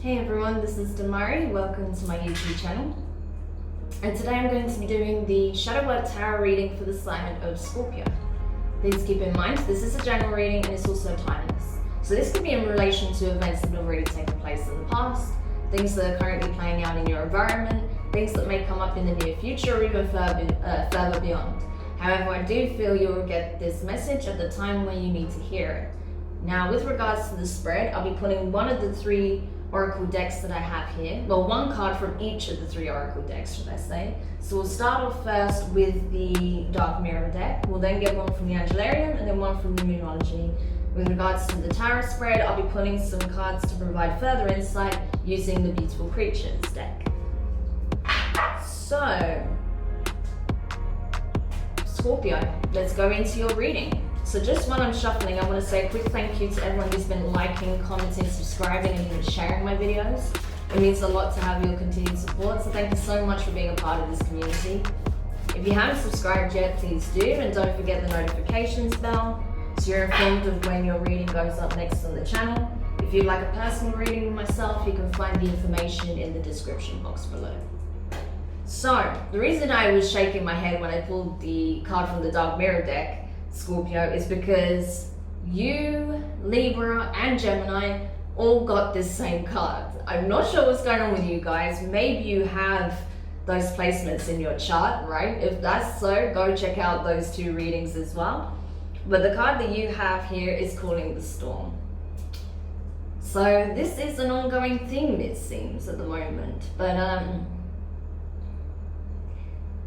Hey everyone, this is Demari. Welcome to my YouTube channel. And today I'm going to be doing the Shadow Work Tarot reading for the sign of Scorpio. Please keep in mind, this is a general reading and it's also timeless. So this could be in relation to events that have already taken place in the past, things that are currently playing out in your environment, things that may come up in the near future or even further beyond. However, I do feel you'll get this message at the time when you need to hear it. Now, with regards to the spread, I'll be pulling one of the three oracle decks that I have here. Well, one card from each of the three oracle decks, should I say. So we'll start off first with the Dark Mirror deck. We'll then get one from the Angelarium and then one from the Moonology. With regards to the tarot spread, I'll be pulling some cards to provide further insight using the Beautiful Creatures deck. So, Scorpio, let's go into your reading. So just while I'm shuffling, I want to say a quick thank you to everyone who's been liking, commenting, subscribing, and even sharing my videos. It means a lot to have your continued support, so thank you so much for being a part of this community. If you haven't subscribed yet, please do, and don't forget the notifications bell, so you're informed of when your reading goes up next on the channel. If you'd like a personal reading with myself, you can find the information in the description box below. So, the reason I was shaking my head when I pulled the card from the Dark Mirror deck, Scorpio, is because you, Libra, and Gemini all got this same card. I'm not sure what's going on with you guys. Maybe you have those placements in your chart, right? If that's so, go check out those two readings as well. But the card that you have here is calling the storm. So this is an ongoing theme, it seems, at the moment. But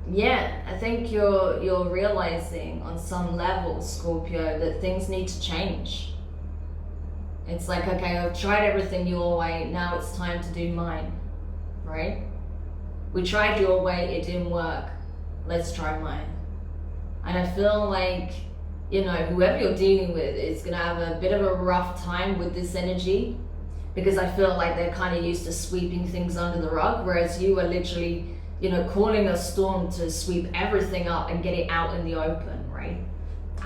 yeah, I think you're realizing on some level, Scorpio, that things need to change. It's like, okay, I've tried everything your way, now it's time to do mine, right? We tried your way, it didn't work, let's try mine. And I feel like, you know, whoever you're dealing with is gonna have a bit of a rough time with this energy, because I feel like they're kind of used to sweeping things under the rug, whereas you are literally, you know, calling a storm to sweep everything up and get it out in the open, right?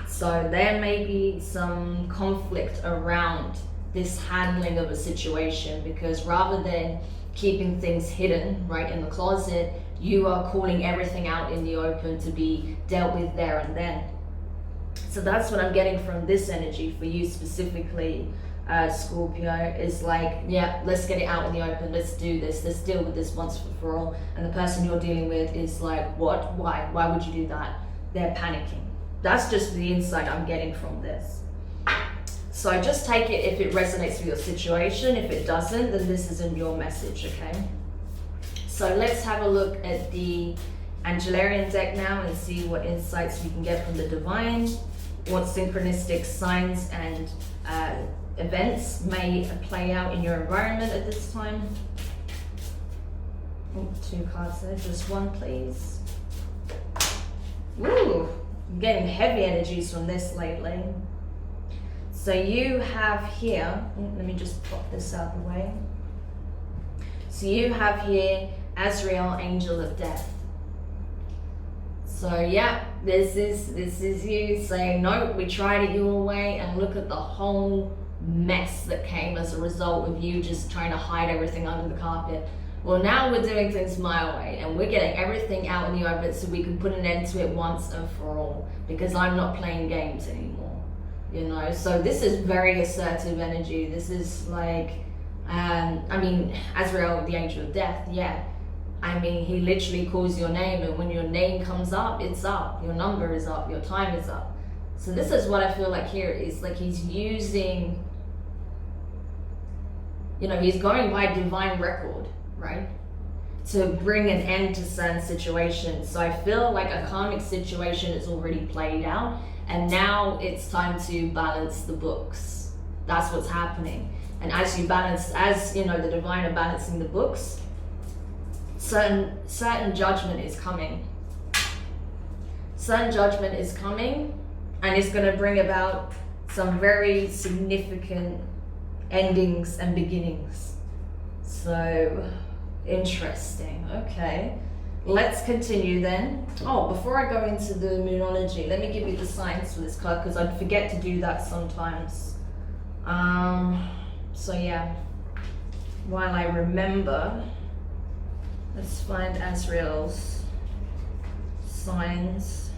So there may be some conflict around this handling of a situation, because rather than keeping things hidden, right, in the closet, you are calling everything out in the open to be dealt with there and then. So that's what I'm getting from this energy for you specifically, Scorpio, is like, yeah, let's get it out in the open, let's do this, let's deal with this once for all. And the person you're dealing with is like, what, why would you do that? They're panicking. That's just the insight I'm getting from this. So just take it if it resonates with your situation. If it doesn't, then this isn't your message, okay? So let's have a look at the Angelarian deck now and see what insights we can get from the divine, what synchronistic signs and events may play out in your environment at this time. Oh, two cards there, just one please. Ooh, I'm getting heavy energies from this lately. So you have here, let me just pop this out of the way. So you have here Azrael, Angel of Death. So yeah, this is you saying, no, we tried it your way, and look at the whole mess that came as a result of you just trying to hide everything under the carpet. Well, now we're doing things my way, and we're getting everything out in the open so we can put an end to it once and for all, because I'm not playing games anymore, you know? So this is very assertive energy. This is like, I mean, Azrael, the Angel of Death, yeah. I mean, he literally calls your name, and when your name comes up, it's up. Your number is up, your time is up. So this is what I feel like here is like he's using, you know, he's going by divine record, right? To bring an end to certain situations. So I feel like a karmic situation is already played out, and now it's time to balance the books. That's what's happening. And as you balance, as you know, the divine are balancing the books, certain judgment is coming. Certain judgment is coming, and it's going to bring about some very significant endings and beginnings. So interesting. Okay, let's continue then. Oh, before I go into the Moonology, let me give you the signs for this card, because I forget to do that sometimes. So yeah, while I remember, let's find Azrael's signs.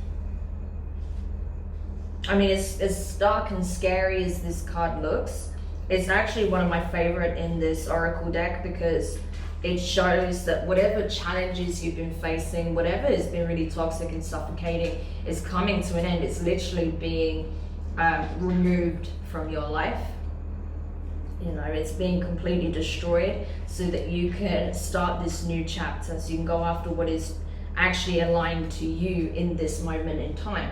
I mean, as dark and scary as this card looks, it's actually one of my favorite in this oracle deck, because it shows that whatever challenges you've been facing, whatever has been really toxic and suffocating, is coming to an end. It's literally being removed from your life. You know, it's being completely destroyed so that you can start this new chapter, so you can go after what is actually aligned to you in this moment in time.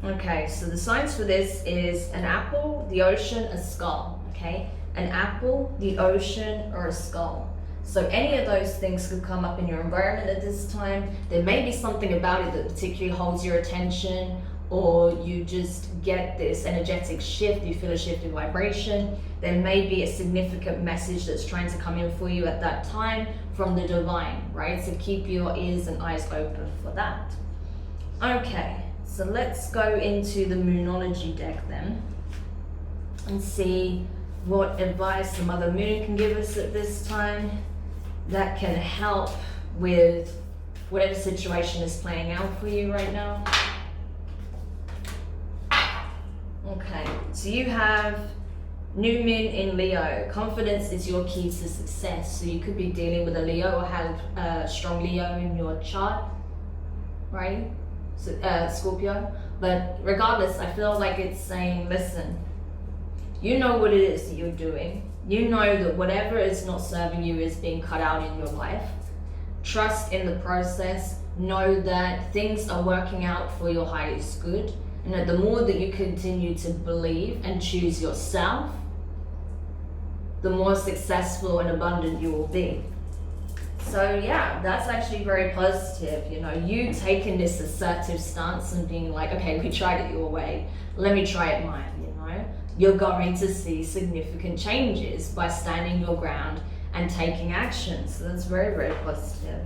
Okay, so the signs for this is an apple, the ocean, a skull, okay? An apple, the ocean, or a skull. So any of those things could come up in your environment at this time. There may be something about it that particularly holds your attention, or you just get this energetic shift, you feel a shift in vibration. There may be a significant message that's trying to come in for you at that time from the divine, right? So keep your ears and eyes open for that. Okay. So let's go into the Moonology deck then and see what advice the Mother Moon can give us at this time that can help with whatever situation is playing out for you right now. Okay, so you have New Moon in Leo. Confidence is your key to success. So you could be dealing with a Leo or have strong Leo in your chart, right? Scorpio. But regardless, I feel like it's saying, listen, you know what it is that you're doing. You know that whatever is not serving you is being cut out in your life. Trust in the process. Know that things are working out for your highest good. And that the more that you continue to believe and choose yourself, the more successful and abundant you will be. So yeah, that's actually very positive. You know, you taking this assertive stance and being like, okay, we tried it your way, let me try it mine, you know. You're going to see significant changes by standing your ground and taking action. So that's very, very positive.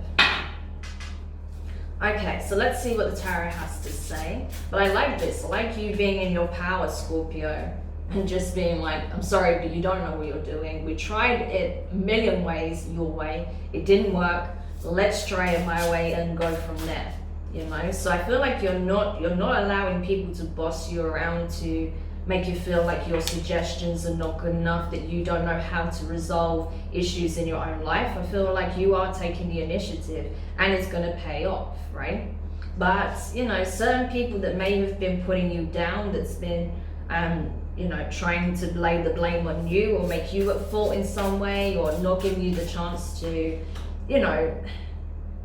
Okay, so let's see what the tarot has to say. But I like this. I like you being in your power, Scorpio. And just being like, I'm sorry, but you don't know what you're doing. We tried it a million ways, your way. It didn't work. Let's try it my way and go from there. You know? So I feel like you're not allowing people to boss you around, to make you feel like your suggestions are not good enough, that you don't know how to resolve issues in your own life. I feel like you are taking the initiative and it's going to pay off, right? But, you know, certain people that may have been putting you down, that's been you know, trying to lay the blame on you or make you at fault in some way, or not giving you the chance to, you know,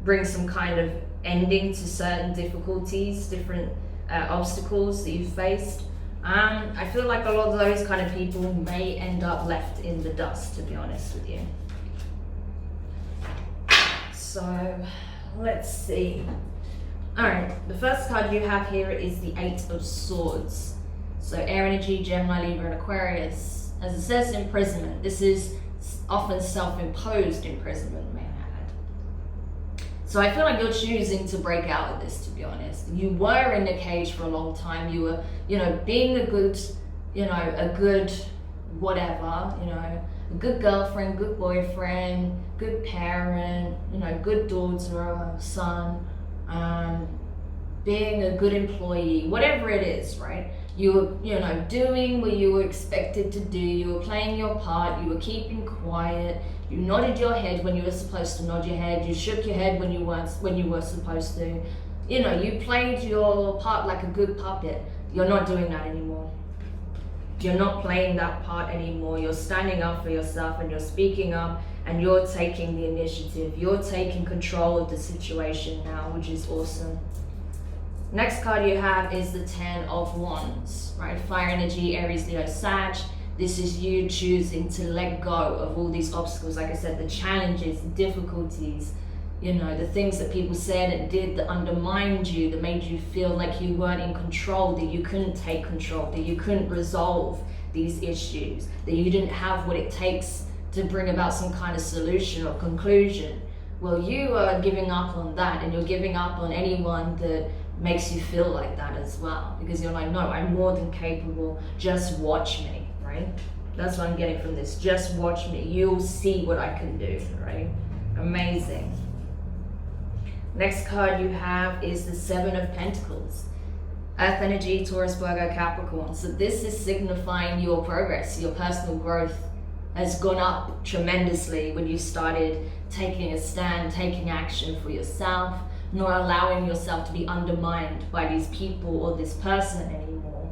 bring some kind of ending to certain difficulties, different obstacles that you've faced. I feel like a lot of those kind of people may end up left in the dust, to be honest with you. So let's see. All right, the first card you have here is the Eight of Swords. So air energy, Gemini, Libra, and Aquarius. As it says, imprisonment. This is often self-imposed imprisonment, may I add. So I feel like you're choosing to break out of this, to be honest. You were in the cage for a long time. You were, you know, being a good, you know, a good whatever, you know, a good girlfriend, good boyfriend, good parent, you know, good daughter, son, being a good employee, whatever it is, right? You were, you know, doing what you were expected to do. You were playing your part. You were keeping quiet. You nodded your head when you were supposed to nod your head. You shook your head when you were supposed to. You know, you played your part like a good puppet. You're not doing that anymore. You're not playing that part anymore. You're standing up for yourself and you're speaking up and you're taking the initiative. You're taking control of the situation now, which is awesome. Next card you have is the Ten of Wands, right? Fire energy, Aries, Leo, Sag. This is you choosing to let go of all these obstacles. Like I said, the challenges, the difficulties, you know, the things that people said and did that undermined you, that made you feel like you weren't in control, that you couldn't take control, that you couldn't resolve these issues, that you didn't have what it takes to bring about some kind of solution or conclusion. Well, you are giving up on that, and you're giving up on anyone that makes you feel like that as well, because you're like, no, I'm more than capable, just watch me, right? That's what I'm getting from this. Just watch me, you'll see what I can do, right? Amazing. Next card you have is the Seven of Pentacles. Earth energy, Taurus, Virgo, Capricorn. So this is signifying your progress, your personal growth has gone up tremendously when you started taking a stand, taking action for yourself, not allowing yourself to be undermined by these people or this person anymore.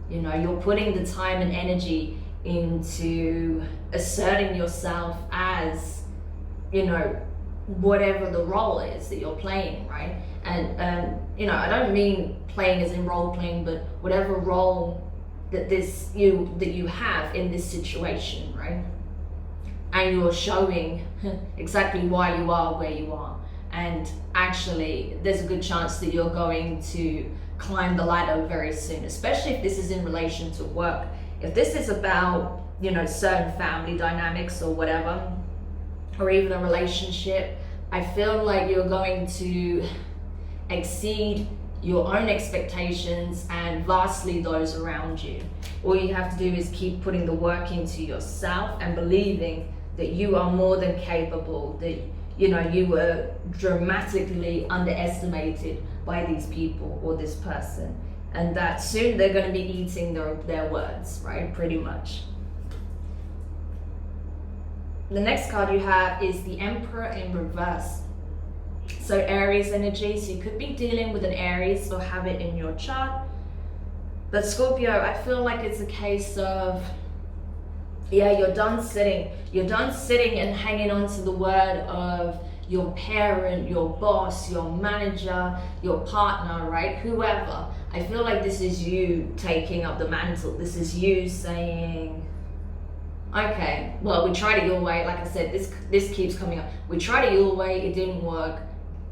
You know, you're putting the time and energy into asserting yourself as, you know, whatever the role is that you're playing, right? And you know, I don't mean playing as in role playing, but whatever role that you have in this situation, right? And you're showing exactly why you are where you are. And actually, there's a good chance that you're going to climb the ladder very soon, especially if this is in relation to work. If this is about, you know, certain family dynamics or whatever, or even a relationship, I feel like you're going to exceed your own expectations and vastly those around you. All you have to do is keep putting the work into yourself and believing that you are more than capable, that, you know, you were dramatically underestimated by these people or this person, and that soon they're going to be eating their words, right? Pretty much. The next card you have is the Emperor in reverse. So Aries energy, so you could be dealing with an Aries or have it in your chart. But Scorpio, I feel like it's a case of, yeah, you're done sitting and hanging on to the word of your parent, your boss, your manager, your partner, right? Whoever. I feel like this is you taking up the mantle. This is you saying, okay, well, we tried it your way. Like I said, this keeps coming up. We tried it your way, it didn't work.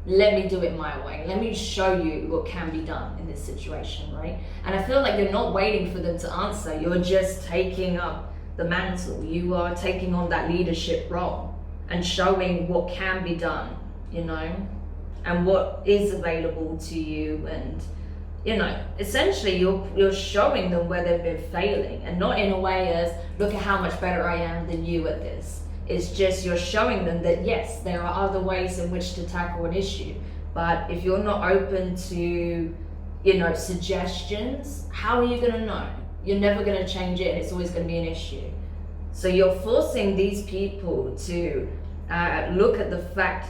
Let me do it my way. Let me show you what can be done in this situation, right? And I feel like you're not waiting for them to answer. You're just taking up the mantle. You are taking on that leadership role and showing what can be done, you know, and what is available to you. And, you know, essentially you're showing them where they've been failing, and not in a way as, look at how much better I am than you at this. It's just you're showing them that yes, there are other ways in which to tackle an issue. But if you're not open to, you know, suggestions, how are you going to know? You're never going to change it. It's always going to be an issue. So you're forcing these people to look at the fact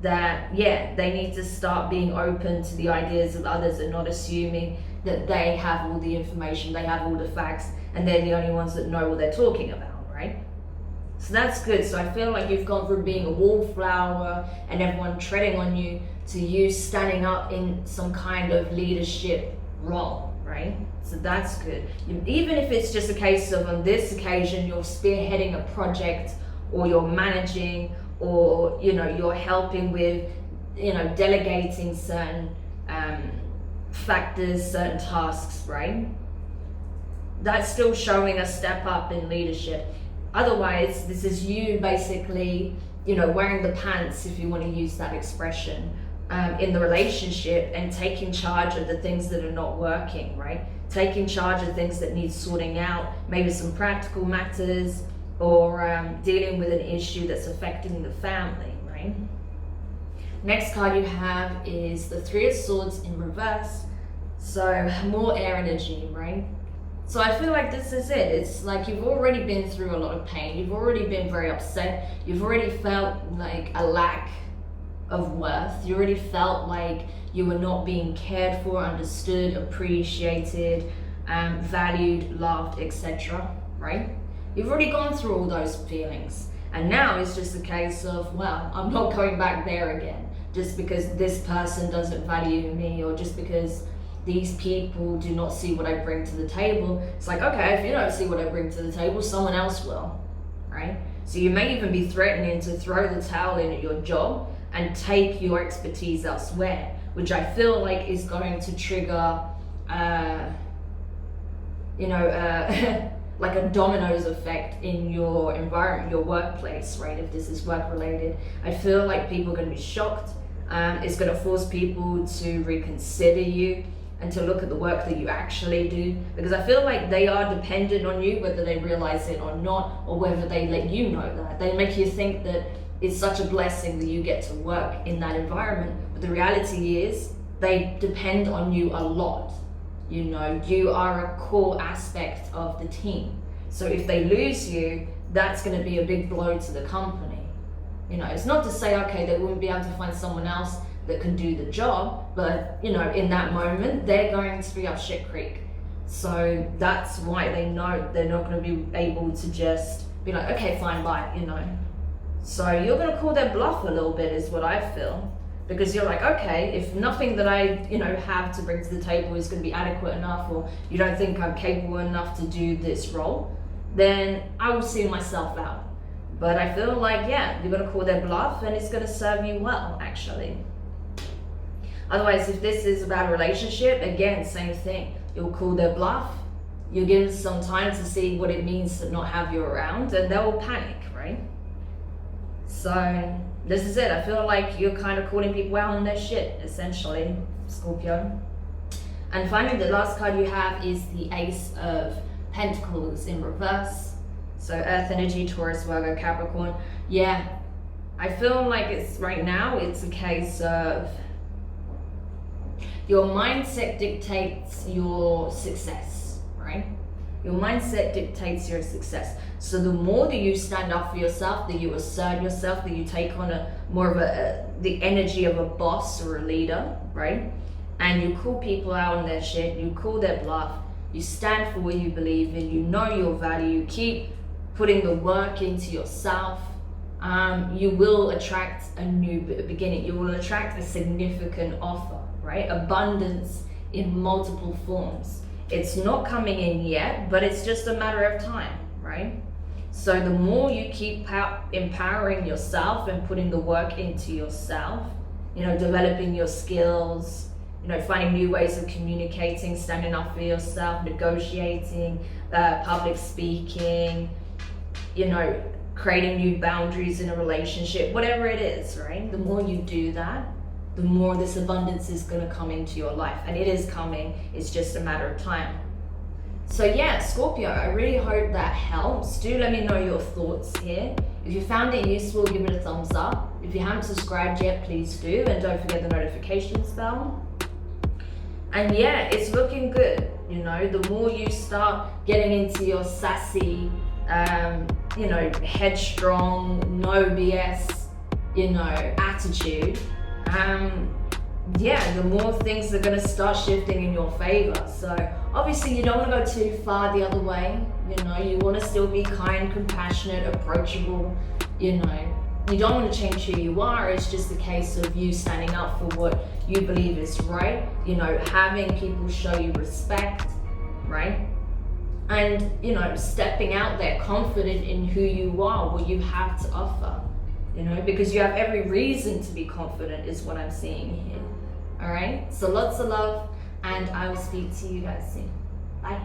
that, yeah, they need to start being open to the ideas of others and not assuming that they have all the information, they have all the facts, and they're the only ones that know what they're talking about, right? So that's good. So I feel like you've gone from being a wallflower and everyone treading on you to you standing up in some kind of leadership role, right? So that's good. Even if it's just a case of, on this occasion, you're spearheading a project, or you're managing, or, you know, you're helping with, you know, delegating certain factors, certain tasks, right? That's still showing a step up in leadership. Otherwise, this is you basically, you know, wearing the pants, if you want to use that expression, in the relationship, and taking charge of the things that are not working, right? Taking charge of things that need sorting out, maybe some practical matters, or dealing with an issue that's affecting the family, right? Next card you have is the Three of Swords in reverse. So more air energy, right? So I feel like this is it. It's like you've already been through a lot of pain. You've already been very upset. You've already felt like a lack of worth. You already felt like you were not being cared for, understood, appreciated, valued, loved, etc. Right? You've already gone through all those feelings. And now it's just a case of, well, I'm not going back there again. Just because this person doesn't value me, or just because these people do not see what I bring to the table. It's like, okay, if you don't see what I bring to the table, someone else will, right? So you may even be threatening to throw the towel in at your job and take your expertise elsewhere, which I feel like is going to trigger, like a dominoes effect in your environment, your workplace, right? If this is work related, I feel like people are going to be shocked. It's going to force people to reconsider you and to look at the work that you actually do, because I feel like they are dependent on you, whether they realize it or not, or whether they let you know that. They make you think that it's such a blessing that you get to work in that environment, but the reality is they depend on you a lot. You know, you are a core aspect of the team. So if they lose you, that's going to be a big blow to the company. You know, it's not to say, okay, they wouldn't be able to find someone else that can do the job, but you know, in that moment, they're going to be up shit creek. So that's why they know they're not going to be able to just be like, okay, fine, bye, you know. So you're going to call their bluff a little bit is what I feel. Because you're like, okay, if nothing that I, you know, have to bring to the table is going to be adequate enough, or you don't think I'm capable enough to do this role, then I will see myself out. But I feel like, yeah, you're going to call their bluff and it's going to serve you well, actually. Otherwise, if this is about a relationship, again, same thing. You'll call their bluff, you'll give them some time to see what it means to not have you around, and they will panic, right? So this is it. I feel like you're kind of calling people out on their shit, essentially, Scorpio. And finally, the last card you have is the Ace of Pentacles in reverse. So Earth energy, Taurus, Virgo, Capricorn. Yeah, I feel like it's right now, it's a case of your mindset dictates your success, right? Your mindset dictates your success. So the more that you stand up for yourself, that you assert yourself, that you take on the energy of a boss or a leader, right? And you call people out on their shit, you call their bluff, you stand for what you believe in, you know your value, you keep putting the work into yourself, you will attract a new beginning. You will attract a significant offer, right? Abundance in multiple forms. It's not coming in yet, but it's just a matter of time, right? So the more you keep empowering yourself and putting the work into yourself, you know, developing your skills, you know, finding new ways of communicating, standing up for yourself, negotiating, public speaking, you know, creating new boundaries in a relationship, whatever it is, right? The more you do that, the more this abundance is going to come into your life. And it is coming. It's just a matter of time. So yeah, Scorpio, I really hope that helps. Do let me know your thoughts here. If you found it useful, give it a thumbs up. If you haven't subscribed yet, please do. And don't forget the notifications bell. And yeah, it's looking good. You know, the more you start getting into your sassy, you know, headstrong, no BS, you know, attitude, yeah, the more things are going to start shifting in your favor. So obviously you don't want to go too far the other way. You know, you want to still be kind, compassionate, approachable. You know, you don't want to change who you are. It's just a case of you standing up for what you believe is right. You know, having people show you respect, right? And, you know, stepping out there confident in who you are, what you have to offer. You know, because you have every reason to be confident is what I'm seeing here. All right, so lots of love, and I will speak to you guys soon. Bye.